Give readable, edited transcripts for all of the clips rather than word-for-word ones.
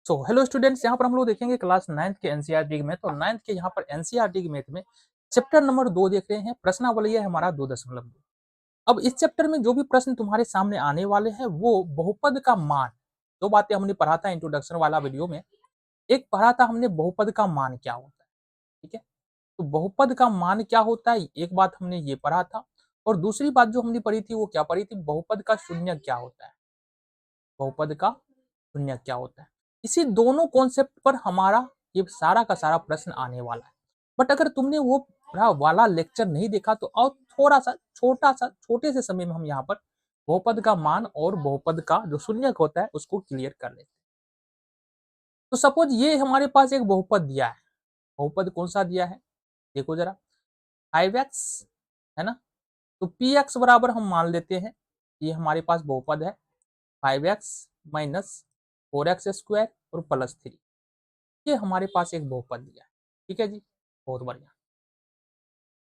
So hello students, यहाँ पर हम लोग देखेंगे क्लास 9th के एनसीईआरटी में। तो 9th के यहाँ पर एनसीईआरटी मैथ में चैप्टर नंबर 2 देख रहे हैं। प्रश्नावली है हमारा 2.2। अब इस चैप्टर में जो भी प्रश्न तुम्हारे सामने आने वाले हैं वो बहुपद का मान, दो बातें हमने पढ़ा था इंट्रोडक्शन वाला वीडियो में। एक पढ़ा था हमने बहुपद का मान क्या होता है, ठीक है। तो बहुपद का मान क्या होता है, एक बात हमने ये पढ़ा था। और दूसरी बात जो हमने पढ़ी थी वो क्या पढ़ी थी, बहुपद का शून्य क्या होता है। बहुपद का शून्य क्या होता है, इसी दोनों कॉन्सेप्ट पर हमारा ये सारा का सारा प्रश्न आने वाला है। बट अगर तुमने वो वाला लेक्चर नहीं देखा तो और थोड़ा सा छोटे से समय में हम यहाँ पर बहुपद का मान और बहुपद का जो शून्यक होता है उसको क्लियर कर लेते हैं। तो सपोज ये हमारे पास एक बहुपद दिया है। बहुपद कौन सा दिया है, देखो जरा, 5x है ना। तो px बराबर हम मान लेते हैं, ये हमारे पास बहुपद है 5x माइनस 4x² और +3। ये हमारे पास एक बहुपद दिया है, ठीक है जी, बहुत बढ़िया।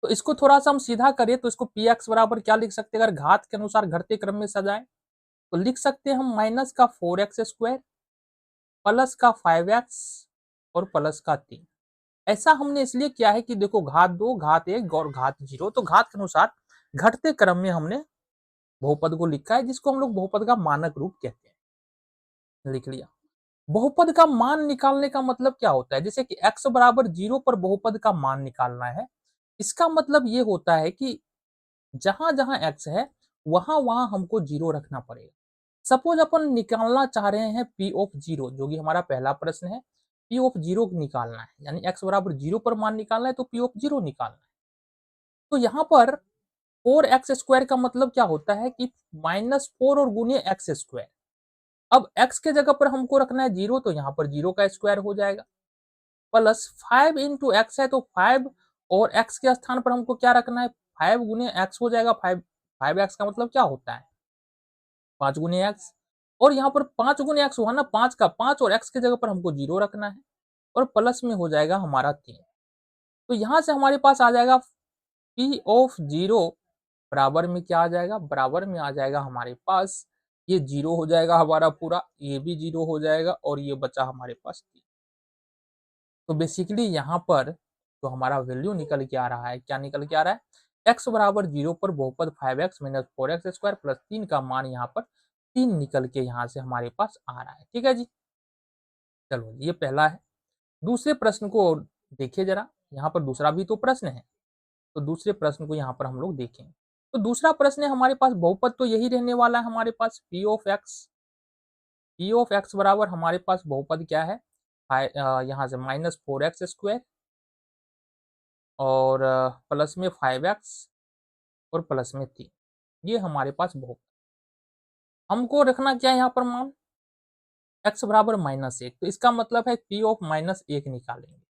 तो इसको थोड़ा सा हम सीधा करें तो इसको px बराबर क्या लिख सकते हैं, अगर घात के अनुसार घटते क्रम में सजाएं तो लिख सकते हैं हम माइनस का 4x² प्लस का 5x और प्लस का 3। ऐसा हमने इसलिए किया है कि देखो घात 2 घात 1 और घात 0, तो घात के अनुसार घटते क्रम में हमने बहुपद को लिखा है, जिसको हम लोग बहुपद का मानक रूप कहते हैं। लिख लिया। बहुपद का मान निकालने का मतलब क्या होता है, जैसे कि x बराबर 0 पर बहुपद का मान निकालना है। इसका मतलब ये होता है कि जहां जहां x है वहां वहां हमको 0 रखना पड़ेगा। सपोज अपन निकालना चाह रहे हैं p ऑफ 0, जो कि हमारा पहला प्रश्न है। p ऑफ 0 निकालना है, यानी x बराबर 0 पर मान निकालना है तो p ऑफ 0 निकालना है। तो यहाँ पर 4x² का मतलब क्या होता है कि -4 और गुने x²। अब x के जगह पर हमको रखना है 0, तो यहाँ पर 0 का स्क्वायर हो जाएगा। प्लस 5 इंटू एक्स है तो 5, और x के स्थान पर हमको क्या रखना है, 5 गुने एक्स हो जाएगा। 5x का मतलब क्या होता है, 5 गुने एक्स। और यहाँ पर 5 गुने एक्स हुआ ना, 5 का 5, और x के जगह पर हमको 0 रखना है, और प्लस में हो जाएगा हमारा 3। तो यहाँ से हमारे पास आ जाएगा p ऑफ 0 बराबर में क्या आ जाएगा, बराबर में आ जाएगा हमारे पास, ये 0 हो जाएगा हमारा पूरा, ये भी 0 हो जाएगा, और ये बचा हमारे पास 3। तो बेसिकली यहाँ पर जो हमारा वैल्यू निकल के आ रहा है, क्या निकल के आ रहा है, x बराबर 0 पर बहुपद 5x माइनस 4x² प्लस 3 का मान यहाँ पर 3 निकल के यहाँ से हमारे पास आ रहा है, ठीक है जी। चलो ये पहला है। दूसरे प्रश्न को देखिए जरा, यहाँ पर दूसरा भी तो प्रश्न है, तो दूसरे प्रश्न को यहाँ पर हम लोग देखेंगे। तो दूसरा प्रश्न है हमारे पास, बहुपद तो यही रहने वाला है हमारे पास p of x। p of x बराबर हमारे पास बहुपद क्या है, यहाँ से -4x² और प्लस में 5x और प्लस में 3। ये हमारे पास बहुपद। हमको रखना क्या है यहाँ पर मान, x बराबर -1, तो इसका मतलब है p ऑफ -1 निकालेंगे।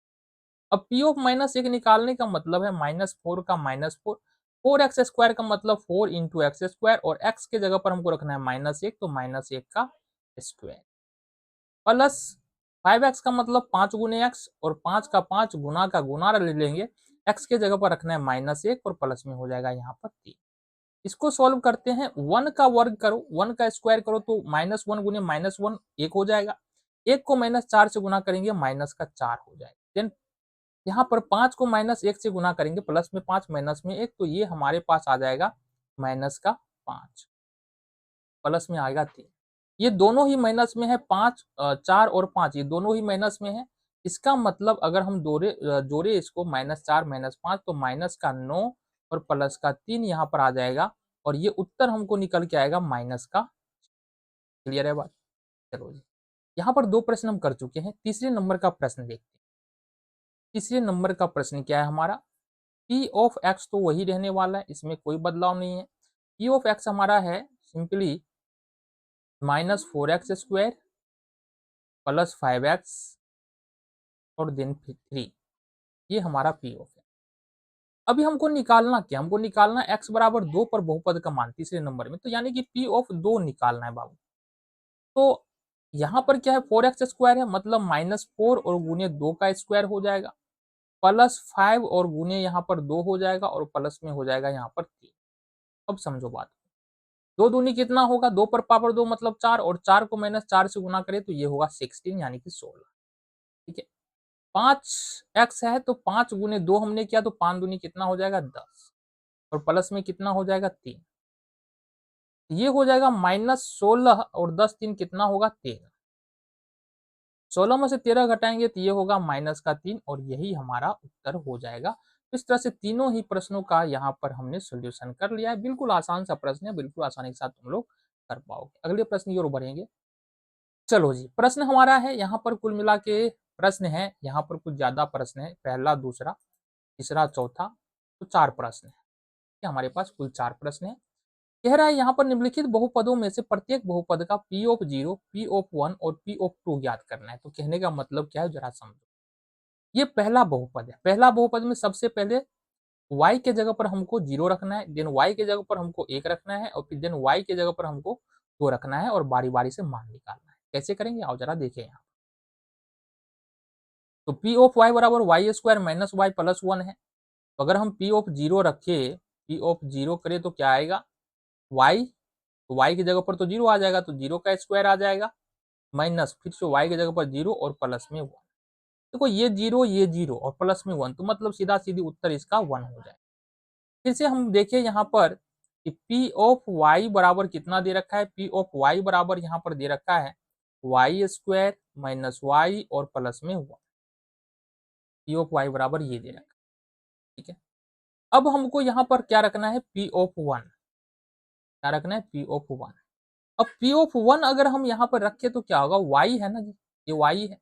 अब p ऑफ -1 निकालने का मतलब है -4 का -4, 4x² का मतलब 4 इंटू x² और x के जगह पर हमको रखना है -1, तो -1 का स्क्वायर प्लस 5x का मतलब 5 गुने एक्स, और 5 का 5 गुना का गुना ले लेंगे, x के जगह पर रखना है -1 और प्लस में हो जाएगा यहाँ पर 3। इसको सॉल्व करते हैं, 1 का वर्ग करो, 1 का स्क्वायर करो तो -1 गुने -1 1 हो जाएगा। 1 को -4 से गुना करेंगे माइनस का 4 हो जाएगा। देन यहाँ पर 5 को -1 से गुना करेंगे, प्लस में 5 माइनस में 1, तो ये हमारे पास आ जाएगा माइनस का 5, प्लस में आएगा 3। ये दोनों ही माइनस में है, 5 4 और 5 ये दोनों ही माइनस में है। इसका मतलब अगर हम जोड़े इसको -4 -5 तो माइनस का 9 और प्लस का 3 यहाँ पर आ जाएगा, और ये उत्तर हमको निकल के आएगा माइनस का। क्लियर है बात। चलो जी, यहाँ पर 2 प्रश्न हम कर चुके हैं, तीसरे नंबर का प्रश्न देखते हैं। तीसरे नंबर का प्रश्न क्या है हमारा, p ऑफ x तो वही रहने वाला है, इसमें कोई बदलाव नहीं है। p ऑफ x हमारा है सिंपली -4x² प्लस 5x और देन 3, ये हमारा p ऑफ है। अभी हमको निकालना क्या, हमको निकालना x बराबर 2 पर बहुपद का मान तीसरे नंबर में, तो यानी कि p ऑफ 2 निकालना है बाबू। तो यहाँ पर क्या है, 4x² है, मतलब -4 और गुने 2 का स्क्वायर हो जाएगा, प्लस 5 और गुने यहाँ पर 2 हो जाएगा, और प्लस में हो जाएगा यहाँ पर 3। अब समझो बात। 2 दूनी कितना होगा, 2 पर पावर 2 मतलब 4, और 4 को -4 से गुना करें तो ये होगा 16 यानी कि 16। ठीक है, 5x है तो 5 गुने 2 हमने किया तो 5 दूनी कितना हो जाएगा 10, और प्लस में कितना हो जाएगा 3, ये हो जाएगा -16, और 10 3 कितना होगा 13। 16 में से 13 घटाएंगे तो ये होगा -3, और यही हमारा उत्तर हो जाएगा। इस तरह से तीनों ही प्रश्नों का यहाँ पर हमने सोल्यूशन कर लिया है। बिल्कुल आसान सा प्रश्न है, बिल्कुल आसानी के साथ तुम लोग कर पाओगे। अगले प्रश्न की ओर बढ़ेंगे। चलो जी, प्रश्न हमारा है यहाँ पर कुल मिला के प्रश्न है, यहाँ पर कुछ ज्यादा प्रश्न है, पहला दूसरा तीसरा चौथा, तो 4 प्रश्न है। हमारे पास कुल 4 प्रश्न है। कह रहा है यहाँ पर निम्नलिखित बहुपदों में से प्रत्येक बहुपद का पी ऑफ 0, पी ऑफ 1 और पी ऑफ 2 ज्ञात करना है। तो कहने का मतलब क्या है जरा समझो। ये पहला बहुपद है, पहला बहुपद में सबसे पहले y के जगह पर हमको 0 रखना है, देन y के जगह पर हमको 1 रखना है, और फिर देन y के जगह पर हमको 2 रखना है, और बारी बारी से मान निकालना है। कैसे करेंगे आओ जरा देखें यहाँ। तो पी ऑफ y बराबर y square minus y plus 1 है। तो अगर हम पी ऑफ 0 रखे, पी ऑफ 0 करें तो क्या आएगा, y, तो y की जगह पर तो 0 आ जाएगा, तो 0 का स्क्वायर आ जाएगा, माइनस फिर से y की जगह पर 0 और प्लस में 1। देखो ये 0 ये 0 और प्लस में 1, तो मतलब सीधा सीधी उत्तर इसका 1 हो जाएगा। फिर से हम देखें यहाँ पर कि पी ऑफ वाई बराबर कितना दे रखा है, पी ऑफ वाई बराबर यहाँ पर दे रखा है वाई स्क्वायर माइनस वाई और प्लस में 1। पी ऑफ वाई बराबर ये दे रखा है। ठीक है, अब हमको यहाँ पर क्या रखना है, पी ऑफ 1, क्या रखना है, पी ऑफ 1। अब पी ऑफ 1 अगर हम यहाँ पर रखे तो क्या होगा, वाई है ना जी, ये वाई है,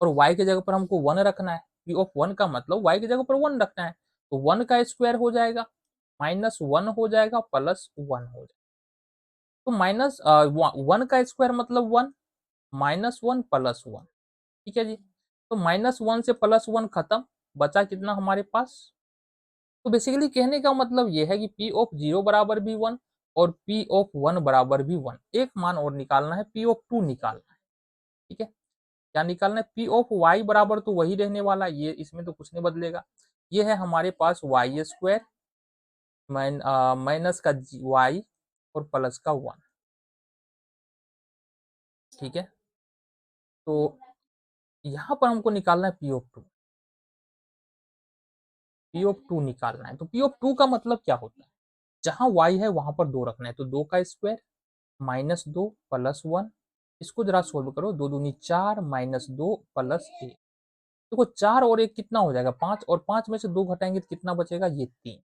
और y की जगह पर हमको 1 रखना है। पी ऑफ 1 का मतलब y की जगह पर 1 रखना है, तो 1 का स्क्वायर हो जाएगा, -1 हो जाएगा, +1 हो जाएगा। तो माइनस 1 का स्क्वायर मतलब 1, -1 +1। ठीक है जी, तो -1 से +1 खत्म, बचा कितना हमारे पास। तो बेसिकली कहने का मतलब ये है कि पी ऑफ 0 बराबर भी 1 और पी ऑफ 1 बराबर भी 1। एक मान और निकालना है, पी ऑफ 2 निकालना है। ठीक है, क्या निकालना है, पी ऑफ वाई बराबर तो वही रहने वाला, ये इसमें तो कुछ नहीं बदलेगा। ये है हमारे पास वाई स्क्वायर माइनस का वाई और प्लस का 1। ठीक है, तो यहाँ पर हमको निकालना है पी ऑफ 2, पी ऑफ 2 निकालना है। तो पी ऑफ 2 का मतलब क्या होता है, जहां y है वहां पर 2 रखना है, तो 2 का स्क्वायर -2 +1। इसको जरा सोल्व करो, 2 दूनी 4 -2 +1। देखो 4 और 1 कितना हो जाएगा 5, और 5 में से 2 घटाएंगे तो कितना बचेगा, ये 3।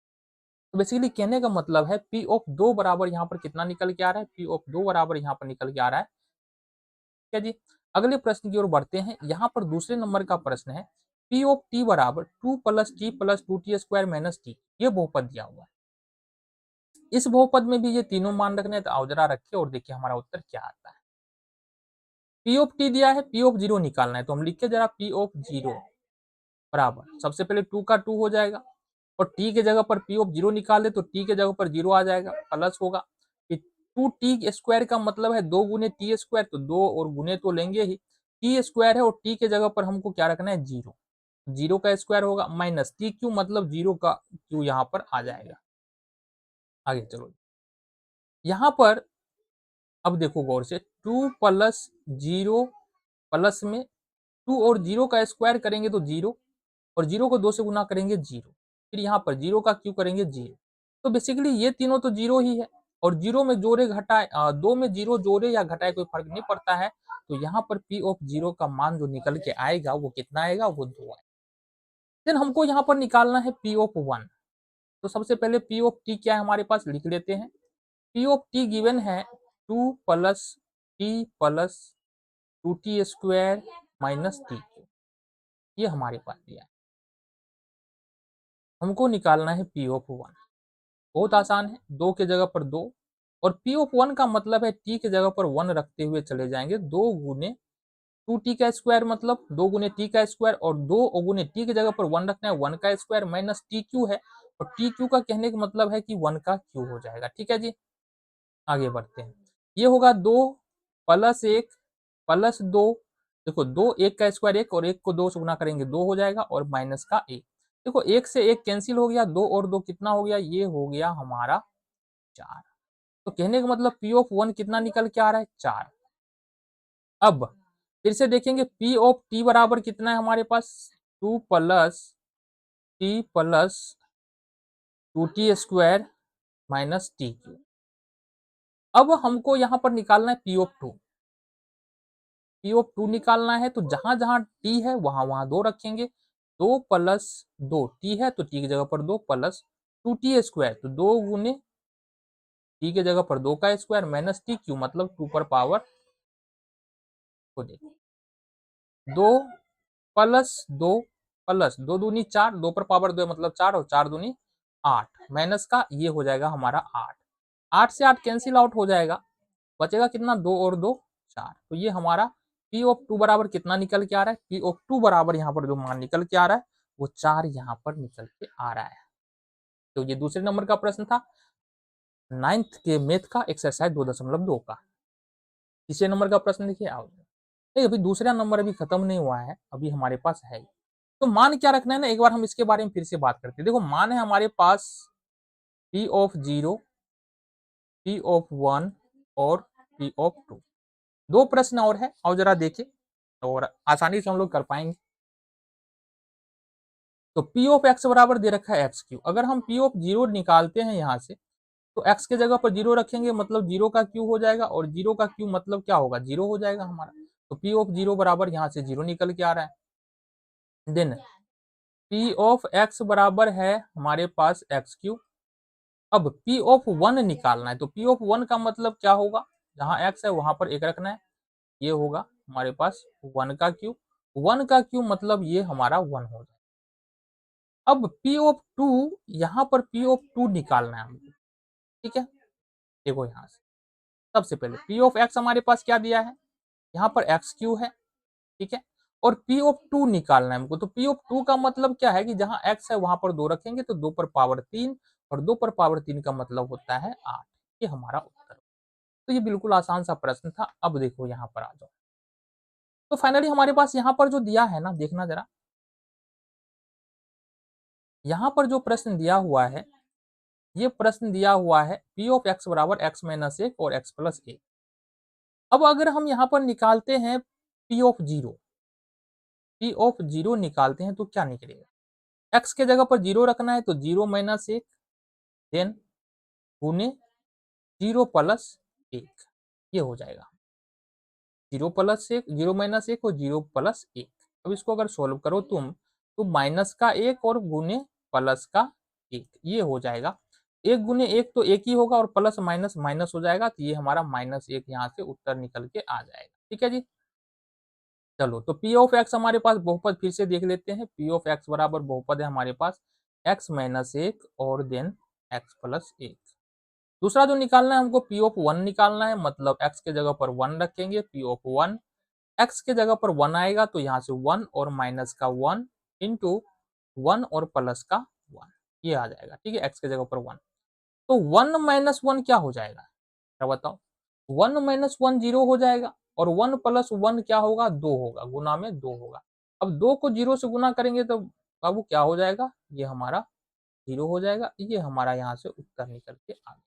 तो बेसिकली कहने का मतलब है पी ऑफ 2 बराबर यहाँ पर कितना निकल के आ रहा है, पी ऑफ 2 बराबर यहाँ पर निकल के आ रहा है। ठीक है जी, अगले प्रश्न की ओर बढ़ते हैं। यहाँ पर दूसरे नंबर का प्रश्न है, पी ऑफ टी बराबर 2 + t + 2t square minus T, ये बहुपद दिया हुआ है। इस बहुपद में भी ये तीनों मान रखने हैं, तो आओ जरा रखिए और देखिए हमारा उत्तर क्या आता है। पी ऑफ टी दिया है, पी ऑफ 0 निकालना है, तो हम लिखे जरा पी ऑफ 0 बराबर, सबसे पहले 2 का 2 हो जाएगा, और टी के जगह पर पी ऑफ 0 निकाले तो टी के जगह पर 0 आ जाएगा, प्लस होगा। 2t स्क्वायर का मतलब है 2 गुने टी स्क्वायर, तो 2 और गुने तो लेंगे ही, टी स्क्वायर है और टी के जगह पर हमको क्या रखना है, 0। 0 का स्क्वायर होगा, माइनस टी क्यू मतलब 0 का क्यू यहाँ पर आ जाएगा। आगे चलो, यहाँ पर अब देखो गौर से, 2 + 0 प्लस में 2 और 0 का स्क्वायर करेंगे तो 0, और 0 को 2 से गुना करेंगे 0, फिर यहाँ पर 0 का क्यू करेंगे 0। तो बेसिकली ये तीनों तो 0 ही है, और 0 में जोड़े घटाए 2 में 0 जोड़े या घटाए कोई फर्क नहीं पड़ता है। तो यहाँ पर पी ऑफ 0 का मान जो निकल के आएगा वो कितना आएगा, वो 2 आएगा। देन हमको यहाँ पर निकालना है पी ऑफ 1। तो सबसे पहले पी ऑफ टी क्या है हमारे पास, लिख लेते हैं। पी ऑफ टी गिवन है 2 + t + 2t square minus T, ये हमारे पास दिया है। हमको निकालना है पी ऑफ 1। बहुत आसान है, 2 के जगह पर 2, और पी ऑफ 1 का मतलब है टी के जगह पर 1 रखते हुए चले जाएंगे, 2 गुने 2t का स्क्वायर मतलब 2 गुने टी का स्क्वायर, और 2 गुने टी की जगह पर 1 रखना है, 1 का स्क्वायर माइनस टी क्यू है, और टी क्यू का कहने का मतलब है कि 1 का क्यू हो जाएगा। ठीक है जी, आगे बढ़ते हैं। ये होगा 2 + 1 + 2, देखो 2 1 का स्क्वायर 1, और 1 को 2 से गुना करेंगे 2 हो जाएगा, और माइनस का 1। देखो 1 से 1 कैंसिल हो गया, 2 और 2 कितना हो गया, ये हो गया हमारा 4। तो कहने का मतलब पी ऑफ वन कितना निकल के आ रहा है, 4। अब फिर से देखेंगे पी ऑफ टी बराबर कितना है हमारे पास, 2 plus t plus 2t square minus t q. अब हमको यहाँ पर निकालना है P of two. P of two निकालना है तो जहां जहां टी है वहां वहां 2 रखेंगे। 2 प्लस 2 टी है तो टी की जगह पर 2 प्लस 2t स्क्वायर, तो 2 गुने टी की जगह पर 2 का स्क्वायर माइनस टी क्यू मतलब 2 पर पावर को देखो 2 प्लस 2 प्लस 2 दूनी 4, 2 पर पावर 2 मतलब 4 और 4 दूनी 8 माइनस का ये हो जाएगा हमारा 8। 8 से 8 कैंसिल आउट हो जाएगा, बचेगा कितना, 2 और 2 4। तो ये हमारा पी ऑफ टू बराबर कितना निकल के आ रहा है, पी ऑफ टू बराबर यहाँ पर जो मान निकल के आ रहा है वो 4 यहाँ पर निकल के आ रहा है। तो ये दूसरे नंबर का प्रश्न था, 9th के मैथ का एक्सरसाइज 2.2 का। तीसरे नंबर का प्रश्न देखिए, आओ नहीं अभी दूसरा नंबर अभी खत्म नहीं हुआ है, अभी हमारे पास है। तो मान क्या रखना है ना, एक बार हम इसके बारे में फिर से बात करते हैं। देखो मान है हमारे पास पी ऑफ 0, पी ऑफ 1 और पी ऑफ 2। दो प्रश्न और है, और जरा देखिए और आसानी से हम लोग कर पाएंगे। तो पी ऑफ एक्स बराबर दे रखा है एक्स क्यू। अगर हम पी ऑफ 0 निकालते हैं यहाँ से तो एक्स के जगह पर 0 रखेंगे मतलब 0 का क्यू हो जाएगा, और 0 का क्यू मतलब क्या होगा, 0 हो जाएगा हमारा। तो पी ऑफ 0 बराबर यहाँ से 0 निकल के आ रहा है। देन पी ऑफ एक्स बराबर है हमारे पास एक्स क्यू। अब पी ऑफ 1 निकालना है, तो पी ऑफ 1 का मतलब क्या होगा, जहां एक्स है वहां पर एक रखना है, ये होगा हमारे पास 1 का क्यू। 1 का क्यू मतलब ये हमारा 1 हो जाएगा। अब पी ऑफ 2, यहाँ पर पी ऑफ 2 निकालना है हमको, ठीक है। देखो यहाँ से सबसे पहले पी ऑफ एक्स हमारे पास क्या दिया है, यहाँ पर एक्स क्यू है, ठीक है। और पी ऑफ 2 निकालना है हमको, तो पी ऑफ 2 का मतलब क्या है कि जहां एक्स है वहां पर 2 रखेंगे तो 2 पर पावर 3, और 2 पर पावर 3 का मतलब होता है 8। ये हमारा उत्तर। तो ये बिल्कुल आसान सा प्रश्न था। अब देखो यहाँ पर आ जाओ, तो फाइनली हमारे पास यहाँ पर जो दिया है ना, देखना जरा, यहाँ पर जो प्रश्न दिया हुआ है, ये प्रश्न दिया हुआ है पी ऑफ एक्स बराबर एक्स माइनस एक और एक्स प्लस एक। अब अगर हम यहाँ पर निकालते हैं पी ऑफ 0, पी ऑफ 0 निकालते हैं तो क्या निकलेगा, एक्स के जगह पर 0 रखना है तो 0 माइनस एक, देन गुने 0 प्लस एक, ये हो जाएगा 0 प्लस एक, 0 माइनस एक और 0 प्लस एक। अब इसको अगर सोल्व करो तुम तो माइनस का एक और गुने प्लस का एक, ये हो जाएगा। एक गुने एक तो एक ही होगा और प्लस माइनस माइनस हो जाएगा, तो ये हमारा माइनस एक यहाँ से उत्तर निकल के आ जाएगा, ठीक है जी। चलो तो पी ऑफ एक्स हमारे पास बहुपद फिर से देख लेते हैं। पी ऑफ एक्स बराबर बहुपद है हमारे पास एक्स माइनस एक और देन एक्स प्लस एक। दूसरा जो निकालना है हमको पी ऑफ 1 निकालना है, मतलब एक्स के जगह पर 1 रखेंगे, पी ऑफ 1 एक्स के जगह पर 1 आएगा तो यहाँ से 1 और माइनस का 1 इंटू 1 और प्लस का 1, ये आ जाएगा, ठीक है। एक्स के जगह पर 1, तो 1 माइनस 1 क्या हो जाएगा, क्या बताओ, 1 माइनस 1 जीरो हो जाएगा, और 1 प्लस 1 क्या होगा, 2 होगा, गुना में 2 होगा। अब 2 को 0 से गुना करेंगे तो बाबू क्या हो जाएगा, ये हमारा 0 हो जाएगा। ये हमारा यहाँ से उत्तर निकल के आ गया।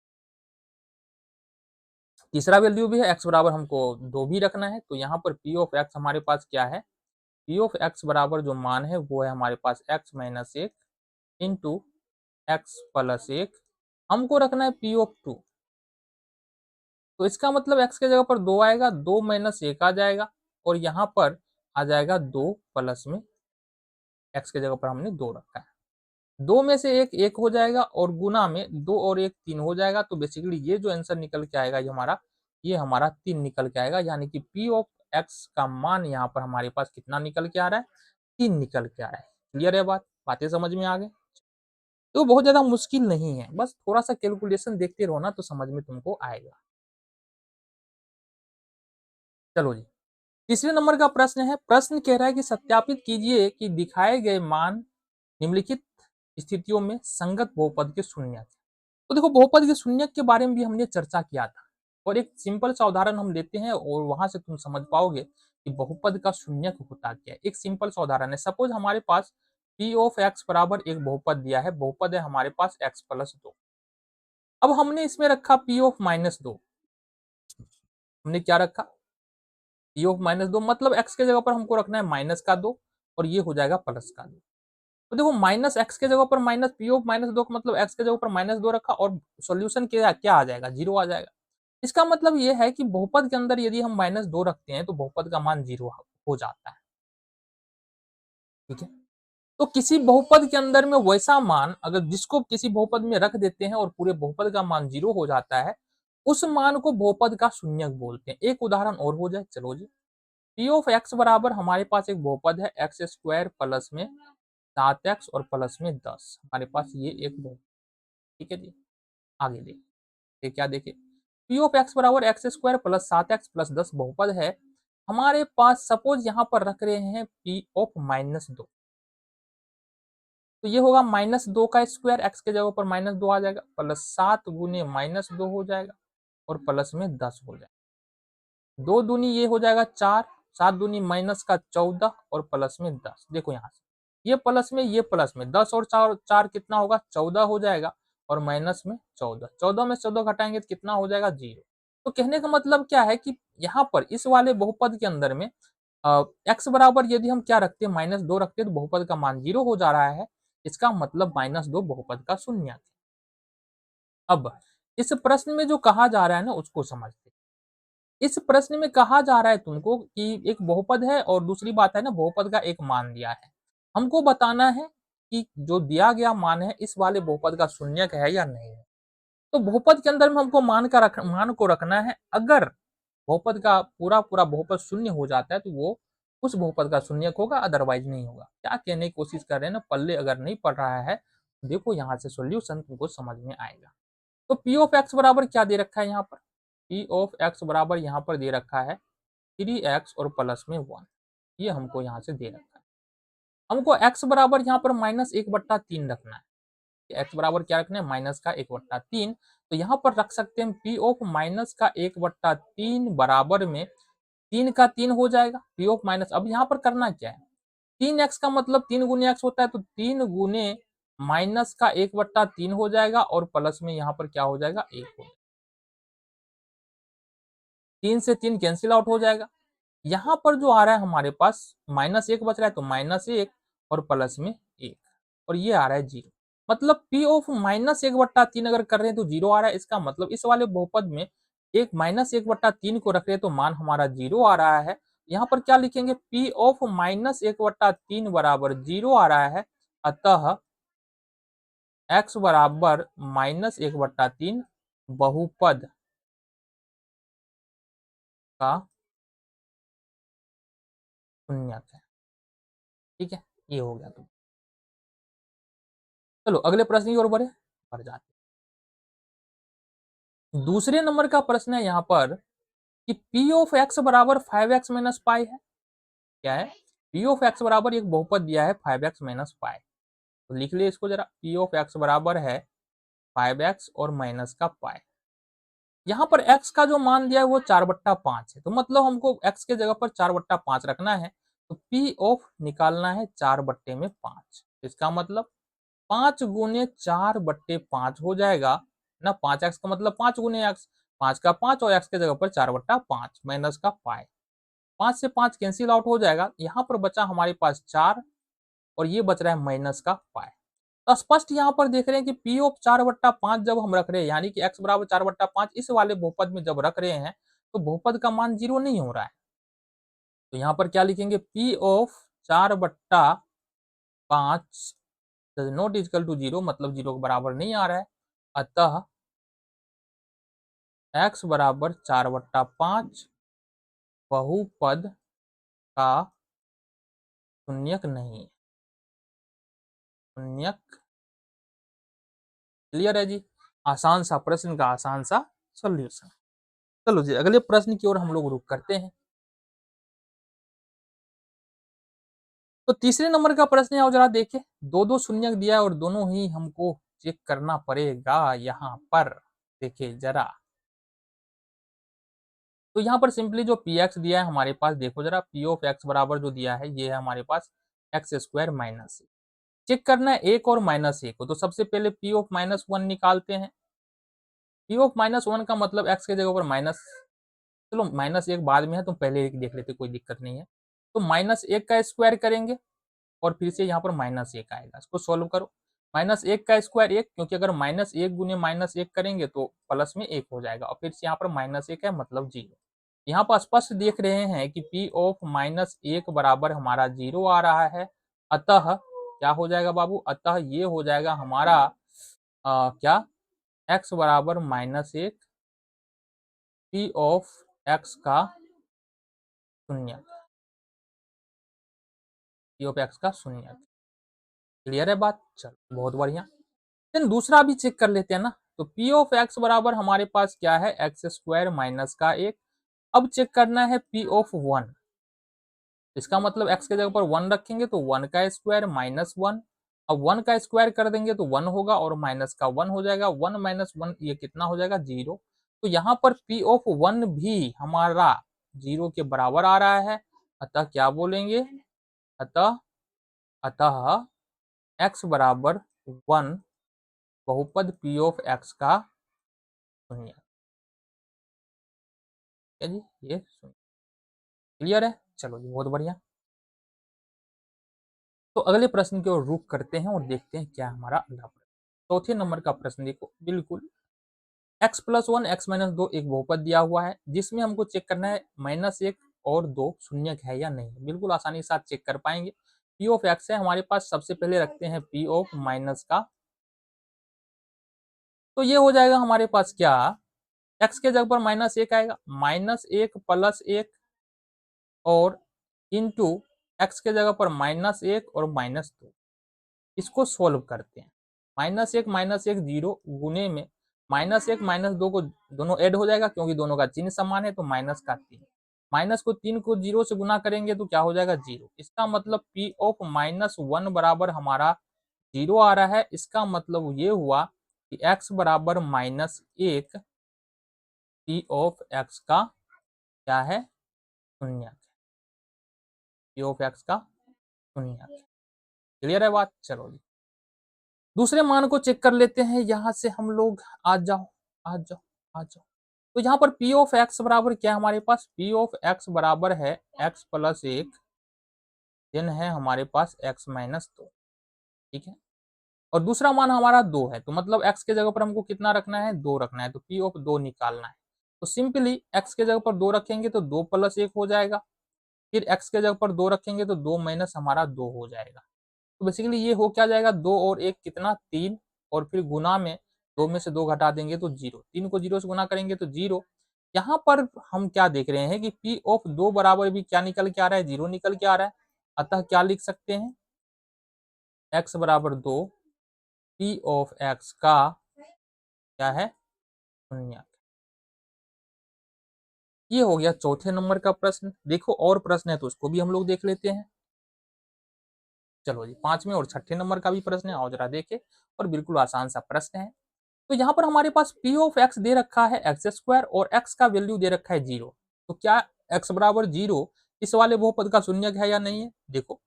तीसरा वैल्यू भी है, एक्स बराबर हमको 2 भी रखना है, तो यहाँ पर पी ऑफ एक्स हमारे पास क्या है, पी ऑफ एक्स बराबर जो मान है वो है हमारे पास एक्स माइनस एक इंटू एक्स प्लस एक। हमको रखना है पी ऑफ 2, तो इसका मतलब एक्स के जगह पर 2 आएगा, 2 माइनस एक आ जाएगा, और यहाँ पर आ जाएगा 2 प्लस में एक्स के जगह पर हमने 2 रखा है। 2 में से एक हो जाएगा, और गुना में 2 और एक 3 हो जाएगा। तो बेसिकली ये जो आंसर निकल के आएगा ये हमारा 3 निकल के आएगा, यानी कि पी ऑफ एक्स का मान यहाँ पर हमारे पास कितना निकल के आ रहा है, 3 निकल के आ रहा है। क्लियर है बात, बातें समझ में आ गए। तो बहुत ज्यादा मुश्किल नहीं है, बस थोड़ा सा कैलकुलेशन देखते रहो ना तो समझ में तुमको आएगा। चलो जी, तीसरे नंबर का प्रश्न है। प्रश्न कह रहा है कि सत्यापित कीजिए कि दिखाए गए मान निम्नलिखित स्थितियों में संगत बहुपद के शून्य। तो देखो बहुपद के शून्य के बारे में भी हमने चर्चा किया था, और एक सिंपल सा उदाहरण हम लेते हैं और वहां से तुम समझ पाओगे कि बहुपद का शून्य होता क्या है। एक सिंपल सा उदाहरण है, सपोज हमारे पास पी ऑफ एक्स बराबर एक बहुपद दिया है, बहुपद है हमारे पास एक्स प्लस 2। अब हमने इसमें रखा पी ऑफ -2, हमने क्या रखा, पी ऑफ -2, मतलब x के जगह पर हमको रखना है -2 और ये हो जाएगा +2। तो देखो माइनस एक्स के जगह पर माइनस पी ऑफ -2 का मतलब एक्स के जगह पर -2 रखा और सॉल्यूशन क्या क्या आ जाएगा, 0 आ जाएगा। इसका मतलब ये है कि बहुपद के अंदर यदि हम -2 रखते हैं तो बहुपद का मान 0 हो जाता है। ठीक है, तो किसी बहुपद के अंदर में वैसा मान अगर जिसको किसी बहुपद में रख देते हैं और पूरे बहुपद का मान 0 हो जाता है, उस मान को बहुपद का शून्यक बोलते हैं। एक उदाहरण और हो जाए, चलो जी। पी ऑफ एक्स बराबर हमारे पास एक बहुपद है एक्स स्क्वायर प्लस में 7x और प्लस में 10, हमारे पास ये एक बहुपद। ठीक है जी, आगे देखिए क्या देखे, पी ऑफ एक्स बराबर x square plus 7x plus 10 बहुपद है हमारे पास। सपोज यहाँ पर रख रहे हैं पी ऑफ -2, तो ये होगा -2 का स्क्वायर, एक्स के जगह पर -2 आ जाएगा, प्लस 7 गुने -2 हो जाएगा और प्लस में 10 हो जाएगा। 2 दूनी ये हो जाएगा 4, 7 दूनी माइनस का 14 और प्लस में 10। देखो यहाँ से ये प्लस में ये प्लस में 10 और 4 4 कितना होगा, 14 हो जाएगा और माइनस में 14, 14 में 14 घटाएंगे तो कितना हो जाएगा, 0। तो कहने का मतलब क्या है कि यहाँ पर इस वाले बहुपद के अंदर में एक्स बराबर यदि हम क्या रखते हैं -2 रखते हैं तो बहुपद का मान 0 हो जा रहा है। इसका मतलब -2 बहुपद का शून्य है। अब इस प्रश्न में जो कहा जा रहा है ना उसको समझते हैं। इस प्रश्न में कहा जा रहा है तुमको कि एक बहुपद है और दूसरी बात है ना बहुपद का एक मान दिया है। हमको बताना है कि जो दिया गया मान है इस वाले बहुपद का शून्यक है या नहीं है। तो बहुपद के अंदर में हमको मान को रखना है। अगर बहुपद का पूरा बहुपद शून्य हो जाता है तो वो उस बहुपद का शून्यक होगा, अदरवाइज नहीं होगा। क्या कहने की कोशिश कर रहे हैं ना, पल्ले अगर नहीं पड़ रहा है देखो यहाँ से सॉल्यूशन तुमको समझ में आएगा। तो पी ऑफ एक्स बराबर क्या दे रखा है यहाँ पर, पी ऑफ एक्स बराबर यहाँ पर दे रखा है 3x और प्लस में 1, ये हमको यहाँ से दे रखा है। हमको x बराबर यहाँ पर -1/3 रखना है। x बराबर क्या रखना है, माइनस का 1/3। तो यहाँ पर रख सकते हैं पी ऑफ माइनस का 1/3 बराबर में 3 का 3 हो जाएगा पी ऑफ माइनस। अब यहाँ पर करना क्या है, 3x का मतलब 3 गुने x होता है, तो 3 गुने माइनस का 1/3 हो जाएगा और प्लस में यहाँ पर क्या हो जाएगा, 1 हो जाएगा। 3 से 3 कैंसिल आउट हो जाएगा। यहाँ पर जो आ रहा है हमारे पास -1 बच रहा है, तो -1 और प्लस में 1 और ये आ रहा है 0। मतलब पी ऑफ -1/3 अगर कर रहे हैं तो 0 आ रहा है। इसका मतलब इस वाले बहुपद में एक -1/3 को रख रहे हैं तो मान हमारा 0 आ रहा है। यहाँ पर क्या लिखेंगे, पी ऑफ -1/3 बराबर 0 आ रहा है। अतः x बराबर -1/3 बहुपद का शून्यक है। ठीक है, ये हो गया। तो चलो अगले प्रश्न की ओर बढ़ जाते। दूसरे नंबर का प्रश्न है यहाँ पर कि पी ऑफ एक्स बराबर 5x माइनस पाई है। क्या है, पी ऑफ एक्स बराबर एक बहुपद दिया है 5x माइनस पाई। तो लिख लिया इसको जरा, पी ऑफ एक्स बराबर है 5x और माइनस का पाई। यहाँ पर x का जो मान दिया है वो 4/5 है, तो मतलब हमको x के जगह पर 4/5 रखना है। तो पी ऑफ निकालना है 4/5। इसका मतलब 5 गुने 4/5 हो जाएगा ना, 5x का मतलब 5 गुने x, 5 का 5 और x के जगह पर 4/5 माइनस का पाई। 5 से 5 कैंसिल आउट हो जाएगा, यहाँ पर बचा हमारे पास 4 और ये बच रहा है माइनस का पाई। तो स्पष्ट यहाँ पर देख रहे हैं कि पी ऑफ 4/5 जब हम रख रहे हैं यानी कि x बराबर 4/5 इस वाले बहुपद में जब रख रहे हैं तो बहुपद का मान 0 नहीं हो रहा है। तो यहाँ पर क्या लिखेंगे, P of 4/5 not equal to 0, मतलब 0 के बराबर नहीं आ रहा है। अतः x बराबर 4/5 बहुपद का शून्यक नहीं है। शून्यक, क्लियर है जी। आसान सा प्रश्न का आसान सा सॉल्यूशन। चलो जी अगले प्रश्न की ओर हम लोग रुक करते हैं। तो तीसरे नंबर का प्रश्न है, जरा देखिए, दो दो शून्यक दिया है और दोनों ही हमको चेक करना पड़ेगा। यहाँ पर देखिए जरा, तो यहाँ पर सिंपली जो पी एक्स दिया है हमारे पास, देखो जरा, पी ऑफ एक्स बराबर जो दिया है ये है हमारे पास एक्स स्क्वायर माइनस। चेक करना है एक और -1 को, तो सबसे पहले पी ऑफ -1 निकालते हैं। पी ऑफ -1 का मतलब x के जगह पर माइनस, चलो -1 बाद में है तो पहले एक देख लेते, कोई दिक्कत नहीं है। तो -1 का स्क्वायर करेंगे और फिर से यहाँ पर -1 आएगा, इसको सोल्व करो। -1 का स्क्वायर 1, क्योंकि अगर -1 गुने -1 करेंगे तो प्लस में 1 हो जाएगा और फिर से यहाँ पर -1 है मतलब 0। यहाँ पर स्पष्ट देख रहे हैं कि पी ऑफ -1 बराबर हमारा 0 आ रहा है। अतः क्या हो जाएगा बाबू, अतः ये हो जाएगा हमारा क्या, x बराबर -1 पी ऑफ x का शून्य, पी ऑफ x का शून्य। क्लियर है बात, चलो बहुत बढ़िया। देन दूसरा भी चेक कर लेते हैं ना। तो पी ऑफ एक्स बराबर हमारे पास क्या है, एक्स स्क्वायर माइनस का 1। अब चेक करना है पी ऑफ 1, इसका मतलब x के जगह पर 1 रखेंगे तो 1 का स्क्वायर -1। अब 1 का स्क्वायर कर देंगे तो 1 होगा और माइनस का 1 हो जाएगा, 1 -1 ये कितना हो जाएगा, 0। तो यहाँ पर पी ऑफ 1 भी हमारा 0 के बराबर आ रहा है। अतः क्या बोलेंगे, अतः अतः x बराबर 1 बहुपद पी ऑफ एक्स का शून्य है जी, ये शून्य। क्लियर है, चलो जी बहुत बढ़िया। तो अगले प्रश्न की ओर रुख करते हैं और देखते हैं क्या हमारा अगला प्रश्न। चौथे नंबर का प्रश्न देखो, बिल्कुल x+1 x-2 एक बहुपद दिया हुआ है जिसमें हमको चेक करना है -1 और 2 शून्य है या नहीं। बिल्कुल आसानी के साथ चेक कर पाएंगे। पी ऑफ एक्स है हमारे पास, सबसे पहले रखते हैं पी ऑफ माइनस का, तो ये हो जाएगा हमारे पास क्या, x के जगह पर -1 आएगा, -1 + 1 और इंटू एक्स के जगह पर -1 और -2। इसको सोल्व करते हैं। -1 0 गुने में -1 -2 को दोनों ऐड हो जाएगा क्योंकि दोनों का चिन्ह समान है, तो माइनस का 3, माइनस को 3 को 0 से गुना करेंगे तो क्या हो जाएगा, 0। इसका मतलब पी ऑफ -1 बराबर हमारा 0 आ रहा है। इसका मतलब ये हुआ कि x बराबर -1 पी ऑफ एक्स का क्या है, शून्य, पी ऑफ एक्स का शून्य। क्लियर है बात, चलो जी दूसरे मान को चेक कर लेते हैं। यहां से हम लोग आ जाओ, आ जाओ, आ जाओ। तो यहाँ पर पी ऑफ एक्स बराबर क्या है हमारे पास, पी ऑफ एक्स बराबर है x+1, देन है हमारे पास x-2, ठीक है। और दूसरा मान हमारा 2 है, तो मतलब x के जगह पर हमको कितना रखना है, 2 रखना है, तो पी ऑफ 2 निकालना है। तो सिंपली x के जगह पर 2 रखेंगे तो 2 + 1 हो जाएगा, फिर x के जगह पर 2 रखेंगे तो 2 माइनस हमारा 2 हो जाएगा। तो बेसिकली ये हो क्या जाएगा, 2 और 1 कितना, 3, और फिर गुना में 2 में से 2 घटा देंगे तो 0, 3 को 0 से गुना करेंगे तो 0। यहाँ पर हम क्या देख रहे हैं कि पी ऑफ 2 बराबर भी क्या निकल के आ रहा है, 0 निकल के आ रहा है। अतः क्या लिख सकते हैं, x बराबर 2 पी ऑफ एक्स का क्या है, शून्य। ये हो गया चौथे नंबर का प्रश्न। देखो और प्रश्न है तो उसको भी हम लोग देख लेते हैं। चलो जी पांचवें और छठे नंबर का भी प्रश्न है, आओ जरा देखे। और बिल्कुल आसान सा प्रश्न है। तो यहाँ पर हमारे पास पी ऑफ एक्स दे रखा है x² और x का वैल्यू दे रखा है 0। तो क्या x बराबर 0 इस वाले बहुपद का शून्यक है या नहीं है, देखो।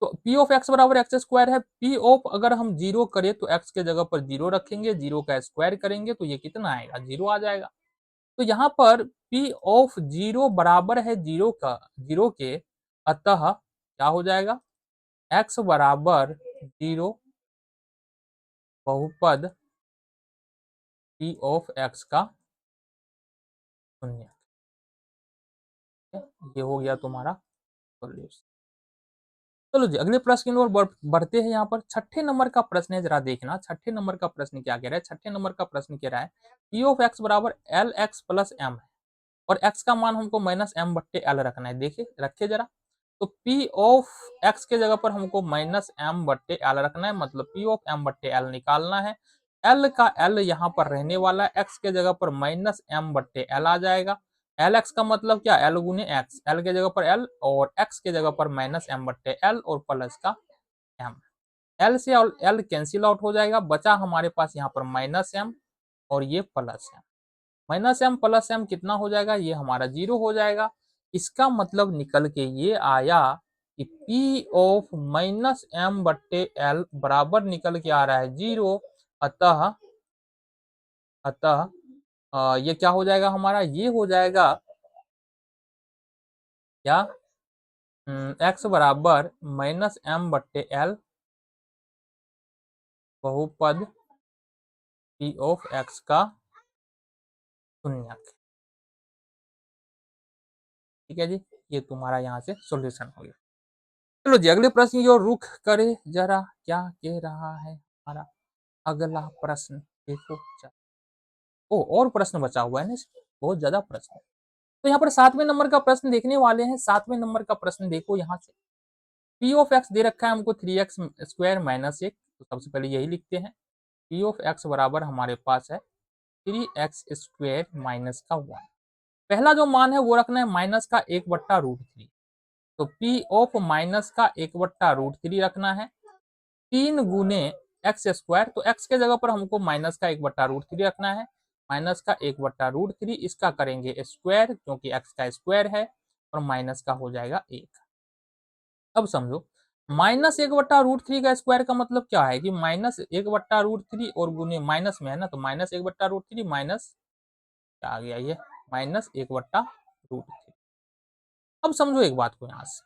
तो पी ऑफ एक्स बराबर x² है, पी ऑफ अगर हम 0 करें तो x के जगह पर 0 रखेंगे, 0 का स्क्वायर करेंगे तो ये कितना आएगा, 0 आ जाएगा। तो यहाँ पर पी ऑफ 0 बराबर है 0 के, अतः क्या हो जाएगा, x बराबर 0 बहुपद पी ऑफ एक्स का शून्य। ये हो गया तुम्हारा सॉल्यूशन। चलो जी अगले प्रश्न की ओर बढ़ते हैं। यहाँ पर छठे नंबर का प्रश्न है, जरा देखना छठे नंबर का प्रश्न क्या कह रहा है। छठे नंबर का प्रश्न कह रहा है पी ऑफ एक्स बराबर LX+M है और x का मान हमको -M/L रखना है। देखिए रखे जरा, तो P ऑफ x के जगह पर हमको -M/L रखना है, मतलब P ऑफ M/L निकालना है। L का L यहाँ पर रहने वाला है, x के जगह पर -M/L आ जाएगा। LX का मतलब क्या, L गुने x, L के जगह पर L और x के जगह पर -M/L और प्लस का M। L से L कैंसिल आउट हो जाएगा, बचा हमारे पास यहाँ पर -M और ये +M। -M+M कितना हो जाएगा, ये हमारा 0 हो जाएगा। इसका मतलब निकल के ये आया कि P ऑफ -M/L बराबर निकल के आ रहा है 0। अतः अतः ये क्या हो जाएगा हमारा, ये हो जाएगा क्या, x बराबर माइनस एम बट्टे एल बहुपद पी ऑफ एक्स का शून्यक। ठीक है जी, ये तुम्हारा यहाँ से सॉल्यूशन हो गया। चलो जी अगले प्रश्न की ओर रुख करे जरा, क्या कह रहा है हमारा अगला प्रश्न देखो। ओ और प्रश्न बचा हुआ है ना, बहुत ज्यादा प्रश्न। तो यहाँ पर 7वें नंबर का प्रश्न देखने वाले हैं। 7वें नंबर का प्रश्न देखो यहाँ से, पी ऑफ एक्स दे रखा है हमको 3x स्क्वायर माइनस एक, तो सबसे पहले यही लिखते हैं। पी ऑफ एक्स बराबर हमारे पास है 3x स्क्वायर माइनस का 1। पहला जो मान है वो रखना है माइनस का 1/√3। तो पी ऑफ माइनस का 1/√3 रखना है 3 गुने एक्स स्क्वायर। तो एक्स के जगह पर हमको माइनस का 1/√3 रखना है। माइनस का 1/√3 इसका करेंगे स्क्वायर, क्योंकि एक्स का स्क्वायर है, और माइनस का हो जाएगा 1। अब समझो, माइनस 1/√3 का स्क्वायर का मतलब क्या है कि माइनस 1/√3 और गुने माइनस में है ना, तो माइनस 1/√3 माइनस क्या आ गया ये, माइनस 1/√3। अब समझो एक बात को, यहाँ से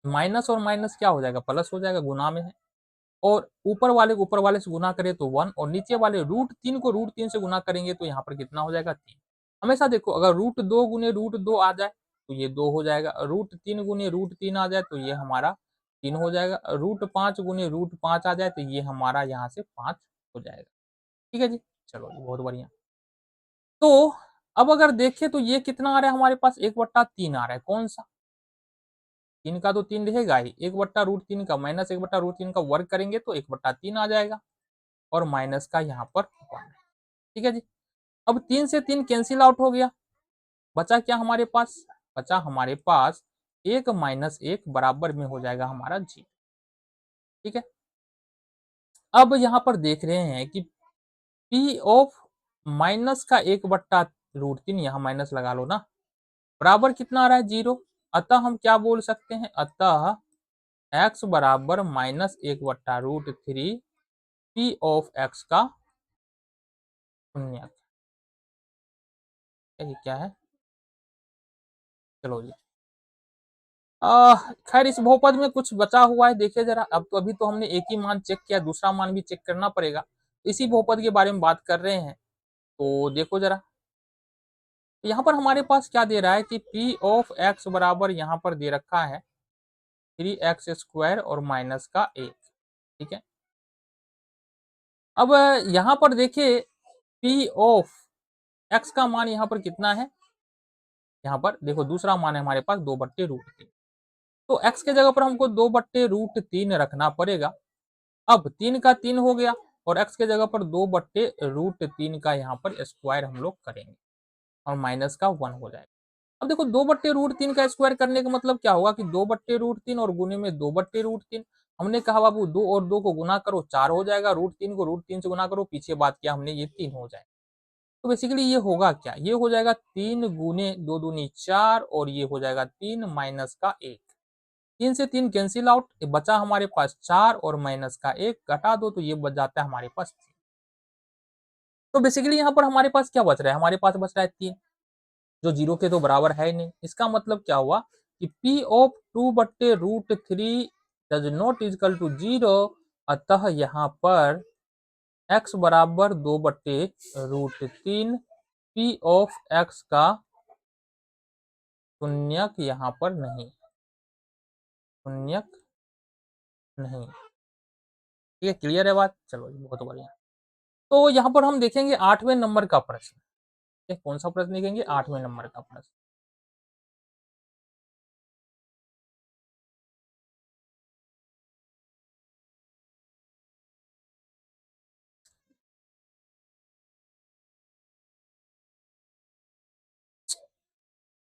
माइनस और माइनस क्या हो जाएगा, प्लस हो जाएगा, गुना में है। और ऊपर वाले से गुना करें तो 1, और नीचे वाले √3 को √3 से गुना करेंगे तो यहाँ पर कितना हो जाएगा, 3। हमेशा देखो, अगर √2 गुने √2 आ जाए तो ये 2 हो जाएगा, √3 गुने √3 आ जाए तो ये हमारा 3 हो जाएगा, √5 गुने √5 आ जाए तो ये हमारा यहाँ से 5 हो जाएगा। ठीक है जी, चलो बहुत बढ़िया। तो अब अगर देखें तो ये कितना आ रहा है हमारे पास, 1/3 आ रहा है। कौन सा, 3 का तो 3 रहेगा ही, 1/√3 का माइनस 1/√3 का वर्ग करेंगे तो 1/3 आ जाएगा, और माइनस का यहाँ पर 1। ठीक है जी, अब 3 से 3 कैंसिल आउट हो गया, बचा क्या हमारे पास, बचा हमारे पास 1 माइनस 1 बराबर में हो जाएगा हमारा 0। ठीक है, अब यहाँ पर देख रहे हैं कि पी ऑफ माइनस का 1/√3, यहाँ माइनस लगा लो ना, बराबर कितना आ रहा है, 0। अतः हम क्या बोल सकते हैं, अतः x बराबर माइनस 1/√3 पी ऑफ एक्स का शून्यक। ये क्या है, चलो जी खैर इस बहुपद में कुछ बचा हुआ है, देखिए जरा। अब तो अभी तो हमने एक ही मान चेक किया, दूसरा मान भी चेक करना पड़ेगा। इसी बहुपद के बारे में बात कर रहे हैं, तो देखो जरा। यहाँ पर हमारे पास क्या दे रहा है कि पी ऑफ एक्स बराबर यहाँ पर दे रखा है 3x स्क्वायर और माइनस का 1। ठीक है, अब यहाँ पर देखिए पी ऑफ एक्स का मान यहाँ पर कितना है, यहाँ पर देखो दूसरा मान है हमारे पास 2/√3। तो x के जगह पर हमको 2/√3 रखना पड़ेगा। अब 3 का 3 हो गया, और x के जगह पर 2/√3 का यहाँ पर स्क्वायर हम लोग करेंगे, और माइनस का 1 हो जाएगा। अब देखो 2/√3 का स्क्वायर करने का मतलब क्या होगा कि 2/√3 और गुने में 2/√3। हमने कहा बाबू 2 और 2 को गुना करो 4 हो जाएगा, √3 को √3 से गुना करो, पीछे बात किया हमने, ये 3 हो जाएगा। तो बेसिकली ये होगा क्या, ये हो जाएगा 3 गुने 2 दूनी 4, और ये हो जाएगा 3 माइनस का 1। 3 से 3 कैंसिल आउट, बचा हमारे पास 4 और माइनस का 1 घटा दो तो ये बच जाता है हमारे पास 3। तो बेसिकली यहाँ पर हमारे पास क्या बच रहा है, हमारे पास बच रहा है 3, जो 0 के तो बराबर है ही नहीं। इसका मतलब क्या हुआ कि P of 2/√3 does not equal to 0। अतः यहाँ पर x बराबर 2/√3 P ऑफ x का शून्यक यहाँ पर नहीं, शून्यक नहीं। ठीक है, क्लियर है बात, चलो बहुत बढ़िया। तो यहाँ पर हम देखेंगे 8वें नंबर का प्रश्न। कौन सा प्रश्न देखेंगे, 8वें नंबर का प्रश्न।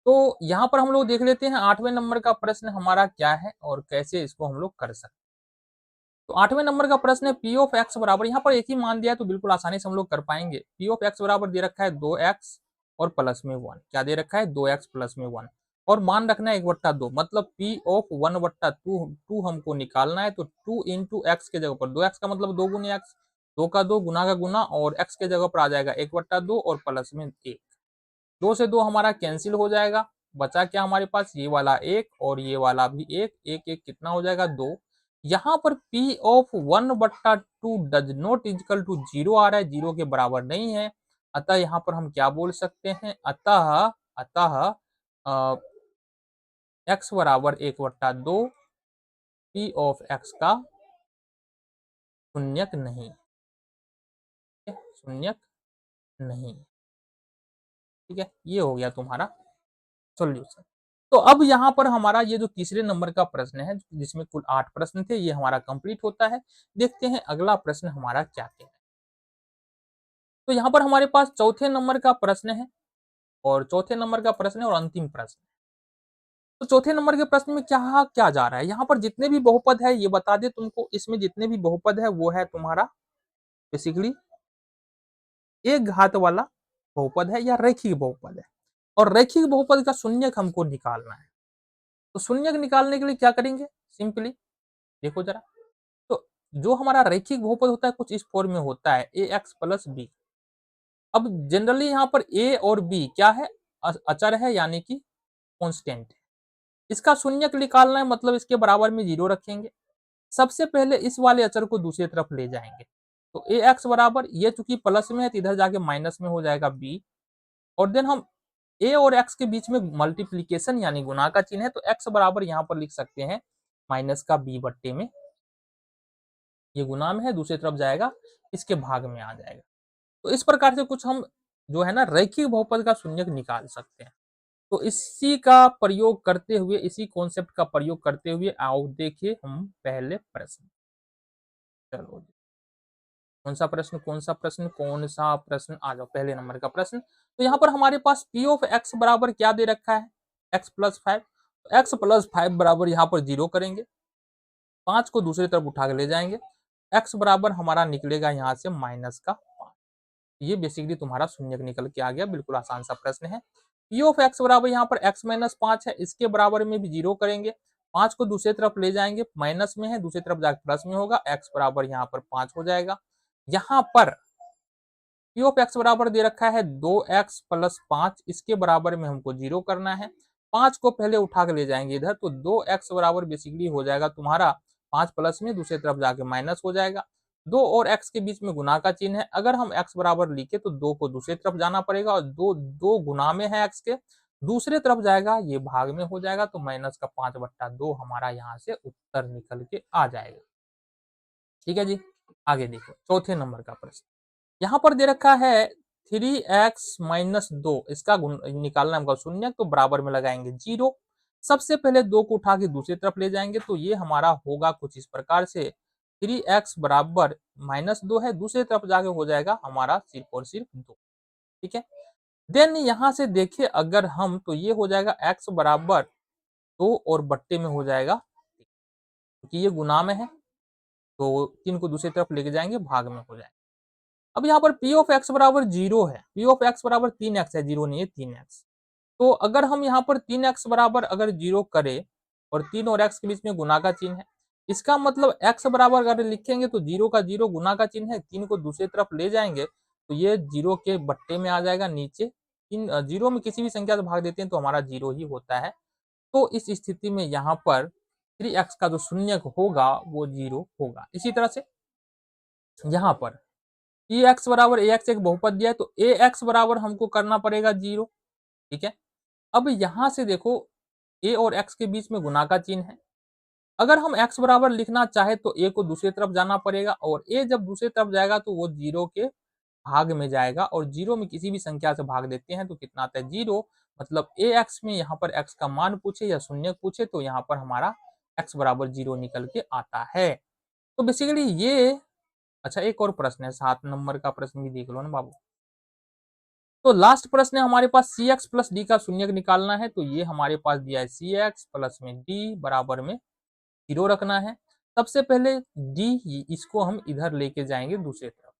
तो यहाँ पर हम लोग देख लेते हैं 8वें नंबर का प्रश्न हमारा क्या है और कैसे इसको हम लोग कर सकते हैं। तो 8वें नंबर का प्रश्न है पी ऑफ एक्स बराबर, यहाँ पर एक ही मान दिया है तो बिल्कुल आसानी से हम लोग कर पाएंगे। पी ऑफ एक्स बराबर दे रखा है 2x और प्लस में 1। क्या दे रखा है, 2x प्लस में 1, और मान रखना है 1/2। मतलब पी ऑफ 1/2 हमको निकालना है, तो 2 इंटू एक्स के जगह पर 2x का मतलब 2 गुने एक्स, 2 का 2 गुना का गुना और x के जगह पर आ जाएगा 1/2 और प्लस में 1। 2 से 2 हमारा कैंसिल हो जाएगा, बचा क्या हमारे पास ये वाला 1 और ये वाला भी 1, 1 1 कितना हो जाएगा 2। यहाँ पर p of 1/2 does not equal to 0 आ रहा है, 0 के बराबर नहीं है। अतः यहाँ पर हम क्या बोल सकते हैं, अतः अतः x बराबर 1/2 p ऑफ x का शून्यक नहीं, शून्यक नहीं। ठीक है, ये हो गया तुम्हारा सॉल्यूशन। तो अब यहाँ पर हमारा ये जो तीसरे नंबर का प्रश्न है, जिसमें कुल 8 प्रश्न थे, ये हमारा कंप्लीट होता है। देखते हैं अगला प्रश्न हमारा क्या है। तो यहाँ पर हमारे पास चौथे नंबर का प्रश्न है और चौथे नंबर का प्रश्न है और अंतिम प्रश्न। तो चौथे नंबर के प्रश्न में क्या क्या जा रहा है, यहाँ पर जितने भी बहुपद है ये बता दे तुमको, इसमें जितने भी बहुपद है वो है तुम्हारा बेसिकली एक घात वाला बहुपद है या रैखिक बहुपद है, और रैखिक बहुपद का शून्यक हमको निकालना है। तो शून्यक निकालने के लिए क्या करेंगे, सिंपली देखो जरा। तो जो हमारा रैखिक बहुपद होता है कुछ इस फॉर्म में होता है ax प्लस बी। अब जनरली यहाँ पर a और b क्या है, अचर है यानी कि कांस्टेंट है। इसका शून्यक निकालना है, मतलब इसके बराबर में 0 रखेंगे। सबसे पहले इस वाले अचर को दूसरी तरफ ले जाएंगे। तो ax बराबर ये चूंकि प्लस में है तो इधर जाके माइनस में हो जाएगा b, और देन हम a और x के बीच में मल्टीप्लीकेशन यानी गुना का चिन्ह है, तो x बराबर यहाँ पर लिख सकते हैं माइनस का b बट्टे में, ये गुना में है, दूसरी तरफ जाएगा इसके भाग में आ जाएगा। तो इस प्रकार से कुछ हम जो है ना रैखिक बहुपद का शून्यक निकाल सकते हैं। तो इसी का प्रयोग करते हुए, इसी कॉन्सेप्ट का प्रयोग करते हुए आओ देखिए हम पहले प्रश्न। चलो कौन सा प्रश्न कौन सा प्रश्न कौन सा प्रश्न, आ जाओ पहले नंबर का प्रश्न। तो यहाँ पर हमारे पास p ऑफ x बराबर क्या दे रखा है, x प्लस 5। तो x प्लस 5 बराबर यहाँ पर 0 करेंगे, 5 को दूसरी तरफ उठा के ले जाएंगे, x बराबर हमारा निकलेगा यहाँ से माइनस का 5। ये बेसिकली तुम्हारा शून्यक निकल के आ गया, बिल्कुल आसान सा प्रश्न है। p ऑफ x बराबर यहाँ पर x माइनस 5 है, इसके बराबर में भी 0 करेंगे, 5 को दूसरी तरफ ले जाएंगे, माइनस में है दूसरी तरफ जाकर प्लस में होगा, x बराबर यहाँ पर 5 हो जाएगा। यहाँ पर p ऑफ x बराबर दे रखा है 2x प्लस 5, इसके बराबर में हमको 0 करना है, 5 को पहले उठा के ले जाएंगे इधर, तो 2x बराबर बेसिकली हो जाएगा तुम्हारा 5 प्लस में दूसरी तरफ जाके माइनस हो जाएगा। 2 और x के बीच में गुना का चिन्ह है, अगर हम x बराबर लिखे तो 2 को दूसरी तरफ जाना पड़ेगा, और 2 गुना में है x के, दूसरे तरफ जाएगा ये भाग में हो जाएगा, तो माइनस का 5/2 हमारा यहाँ से उत्तर निकल के आ जाएगा। ठीक है जी, आगे देखो चौथे नंबर का प्रश्न। यहाँ पर दे रखा है 3x माइनस 2, इसका निकालना हमको शून्य, तो बराबर में लगाएंगे 0। सबसे पहले 2 को उठा के दूसरी तरफ ले जाएंगे, तो ये हमारा होगा कुछ इस प्रकार से 3x बराबर माइनस 2 है, दूसरी तरफ जाके हो जाएगा हमारा सिर्फ और सिर्फ 2। ठीक है, देन यहाँ से देखिए अगर हम, तो ये हो जाएगा x बराबर 2 और बट्टे में हो जाएगा, क्योंकि ये गुना में है तो 3 को दूसरी तरफ लेके जाएंगे, भाग में हो जाएगा। अब यहाँ पर p ऑफ x बराबर 0 है, p ऑफ x बराबर 3x है, 0 नहीं है 3x। तो अगर हम यहाँ पर 3x बराबर अगर 0 करें और 3 और x के बीच में गुना का चिन्ह है, इसका मतलब x बराबर अगर लिखेंगे तो 0 का 0 गुना का चिन्ह है, 3 को दूसरी तरफ ले जाएंगे तो ये 0 के बट्टे में आ जाएगा नीचे। 0 में किसी भी संख्या से भाग देते हैं तो हमारा 0 ही होता है। तो इस स्थिति में यहाँ पर 3x का जो शून्यक होगा वो 0 होगा। इसी तरह से यहाँ पर ax बराबर ax एक बहुपद दिया है, तो ax बराबर हमको करना पड़ेगा 0। ठीक है, अब यहां से देखो a और x के बीच में गुना का चिन्ह है, अगर हम x बराबर लिखना चाहे तो a को दूसरी तरफ जाना पड़ेगा, और a जब दूसरी तरफ जाएगा तो वो 0 के भाग में जाएगा, और 0 में किसी भी संख्या से भाग देते हैं तो कितना आता है 0। मतलब ax में यहाँ पर x का मान पूछे या शून्य पूछे तो यहाँ पर हमारा x बराबर 0 निकल के आता है। तो बेसिकली ये, अच्छा एक और प्रश्न है, 7 नंबर का प्रश्न भी देख लो ना बाबू। तो लास्ट प्रश्न है हमारे पास cx प्लस डी का शून्यक निकालना है, तो ये हमारे पास दिया है cx प्लस में d बराबर में 0 रखना है। सबसे पहले d इसको हम इधर लेके जाएंगे दूसरी तरफ,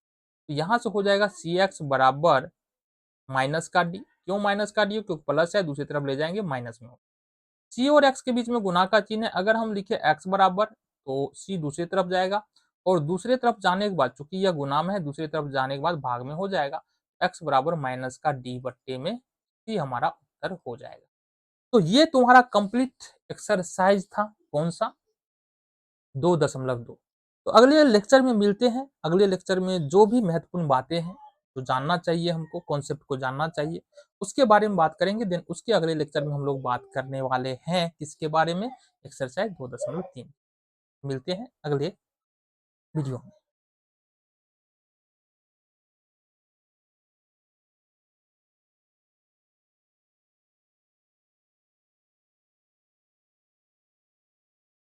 तो यहाँ से हो जाएगा cx बराबर माइनस का d। क्यों माइनस का d, क्योंकि प्लस है, दूसरी तरफ ले जाएंगे माइनस में। c और x के बीच में गुना का चिन्ह है, अगर हम लिखे x बराबर तो c दूसरी तरफ जाएगा, और दूसरे तरफ जाने के बाद, चूंकि यह गुना में है, दूसरी तरफ जाने के बाद भाग में हो जाएगा, x बराबर माइनस का डी बट्टे में ही हमारा उत्तर हो जाएगा। तो ये तुम्हारा कंप्लीट एक्सरसाइज था, कौन सा, 2.2। तो अगले लेक्चर में मिलते हैं। अगले लेक्चर में जो भी महत्वपूर्ण बातें हैं, जो जानना चाहिए हमको, कॉन्सेप्ट को जानना चाहिए, उसके बारे में बात करेंगे। देन उसके अगले लेक्चर में हम लोग बात करने वाले हैं किसके बारे में, एक्सरसाइज 2.3। मिलते हैं अगले वीडियो में।